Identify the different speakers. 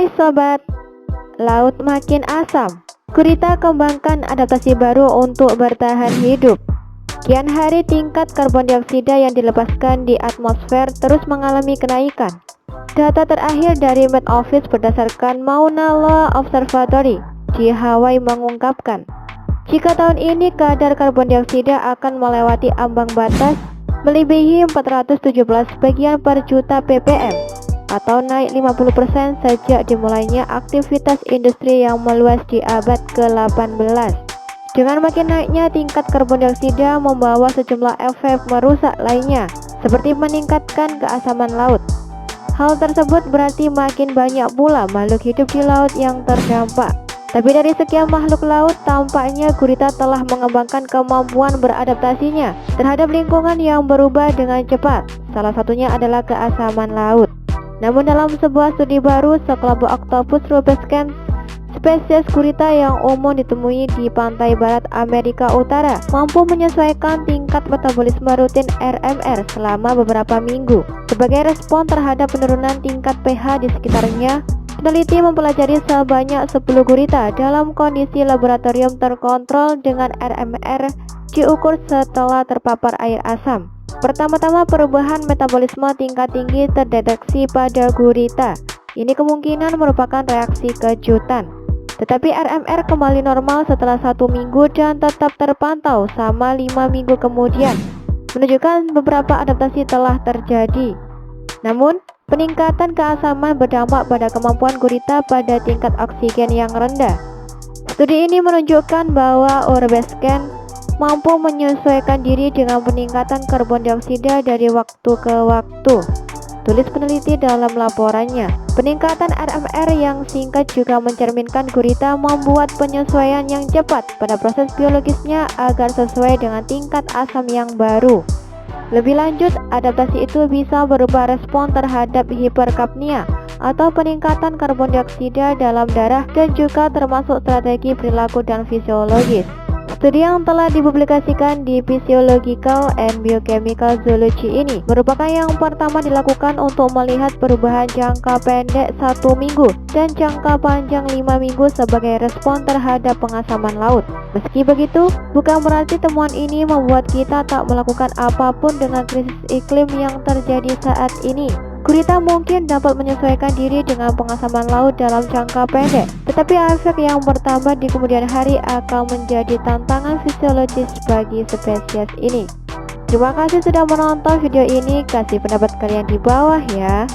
Speaker 1: Hai sobat, laut makin asam. Gurita kembangkan adaptasi baru untuk bertahan hidup. Kian hari tingkat karbon dioksida yang dilepaskan di atmosfer terus mengalami kenaikan. Data terakhir dari Met Office berdasarkan Mauna Loa Observatory di Hawaii mengungkapkan, jika tahun ini kadar karbon dioksida akan melewati ambang batas melebihi 417 bagian per juta ppm atau naik 50% sejak dimulainya aktivitas industri yang meluas di abad ke-18. Dengan makin naiknya tingkat karbon dioksida membawa sejumlah efek merusak lainnya, seperti meningkatkan keasaman laut. Hal tersebut berarti makin banyak pula makhluk hidup di laut yang terdampak. Tapi dari sekian makhluk laut, tampaknya gurita telah mengembangkan kemampuan beradaptasinya terhadap lingkungan yang berubah dengan cepat. Salah satunya adalah keasaman laut. Namun dalam sebuah studi baru, sekelompok Octopus rubescens, spesies gurita yang umum ditemui di pantai barat Amerika Utara, mampu menyesuaikan tingkat metabolisme rutin RMR selama beberapa minggu. Sebagai respon terhadap penurunan tingkat pH di sekitarnya, peneliti mempelajari sebanyak 10 gurita dalam kondisi laboratorium terkontrol dengan RMR diukur setelah terpapar air asam. Pertama-tama, perubahan metabolisme tingkat tinggi terdeteksi pada gurita. Ini kemungkinan merupakan reaksi kejutan. Tetapi RMR kembali normal setelah 1 minggu dan tetap terpantau sama 5 minggu kemudian, menunjukkan beberapa adaptasi telah terjadi. Namun, peningkatan keasaman berdampak pada kemampuan gurita pada tingkat oksigen yang rendah. Studi ini menunjukkan bahwa rubescens mampu menyesuaikan diri dengan peningkatan karbon dioksida dari waktu ke waktu, tulis peneliti dalam laporannya. Peningkatan RMR yang singkat juga mencerminkan gurita membuat penyesuaian yang cepat pada proses biologisnya agar sesuai dengan tingkat asam yang baru. Lebih lanjut, adaptasi itu bisa berupa respon terhadap hiperkapnia atau peningkatan karbon dioksida dalam darah dan juga termasuk strategi perilaku dan fisiologis. Studi yang telah dipublikasikan di Physiological and Biochemical Zoology ini merupakan yang pertama dilakukan untuk melihat perubahan jangka pendek 1 minggu dan jangka panjang 5 minggu sebagai respon terhadap pengasaman laut. Meski begitu, bukan berarti temuan ini membuat kita tak melakukan apapun dengan krisis iklim yang terjadi saat ini. Gurita mungkin dapat menyesuaikan diri dengan pengasaman laut dalam jangka pendek, tetapi efek yang bertambah di kemudian hari akan menjadi tantangan fisiologis bagi spesies ini. Terima kasih sudah menonton video ini, kasih pendapat kalian di bawah ya.